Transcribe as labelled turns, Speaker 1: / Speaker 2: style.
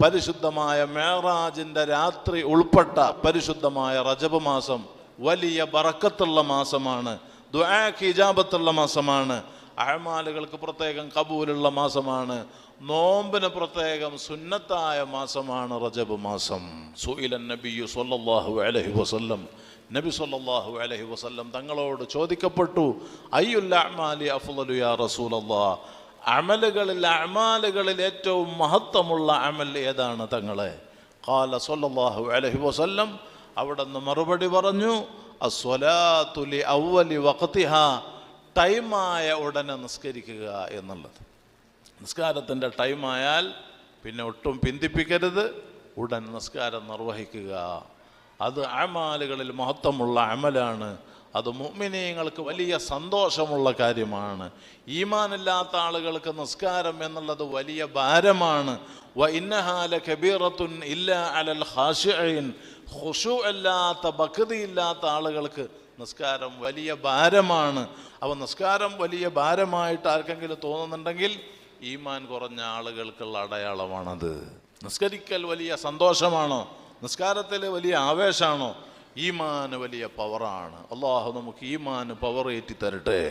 Speaker 1: പരിശുദ്ധമായ മേറാജിന്റെ രാത്രി ഉൾപ്പെട്ട പരിശുദ്ധമായ റജബ് മാസം വലിയ ബറക്കത്തുള്ള മാസമാണ്. ദുആക്ക് ഇജാബത്തുള്ള മാസമാണ്. അഅമാലുകൾക്ക് പ്രത്യേകം കബൂലുള്ള മാസമാണ്. നോമ്പിന് പ്രത്യേകം സുന്നത്തായ മാസമാണ് റജബ് മാസം. സുഇലൻ നബിയ്യു സ്വല്ലല്ലാഹു അലൈഹി വസല്ലം, നബി സ്വല്ലല്ലാഹു അലൈഹി വസല്ലം തങ്ങളോട് ചോദിക്കപ്പെട്ടു, അയ്യുൽ അഅമാലി അഫ്ളലു യാ റസൂലല്ലാഹ്, അമലുകളിൽ ഏറ്റവും മഹത്വമുള്ള അമൽ ഏതാണ് തങ്ങളെ? ഖാല സ്വല്ലല്ലാഹു അലൈഹി വസല്ലം, അവിടുന്ന് മറുപടി പറഞ്ഞു, അസ്വലാത്തു ലി അവ്വലി വഖ്തിഹാ, ടൈമായ ഉടനെ നിസ്കരിക്കുക എന്നുള്ളത്. നിസ്കാരത്തിൻ്റെ ടൈമായാൽ പിന്നെ ഒട്ടും പിന്തിപ്പിക്കരുത്, ഉടൻ നിസ്കാരം നിർവഹിക്കുക. അത് അമാലുകളിൽ മഹത്വമുള്ള അമലാണ്. അത് മുഅ്മിനീങ്ങൾക്ക് വലിയ സന്തോഷമുള്ള കാര്യമാണ്. ഈമാനില്ലാത്ത ആളുകൾക്ക് നിസ്കാരം എന്നുള്ളത് വലിയ ഭാരമാണ്. വ ഇന്നഹാ ലകബീറത്തുൻ ഇല്ലാ അലൽ ഖാശിഈൻ, ഖുശൂ അല്ലാത്ത ഭക്തിയില്ലാത്ത ആളുകൾക്ക് നിസ്കാരം വലിയ ഭാരമാണ്. അപ്പോൾ നിസ്കാരം വലിയ ഭാരമായിട്ട് ആർക്കെങ്കിലും തോന്നുന്നുണ്ടെങ്കിൽ ഈമാൻ കുറഞ്ഞ ആളുകൾക്കുള്ള അടയാളമാണത്. നിസ്കരിക്കൽ വലിയ സന്തോഷമാണോ? നിസ്കാരത്തിൽ വലിയ ആവേശമാണോ? ഈമാന് വലിയ പവറാണ്. അള്ളാഹു നമുക്ക് ഈമാന് പവർ ഏറ്റി തരട്ടെ.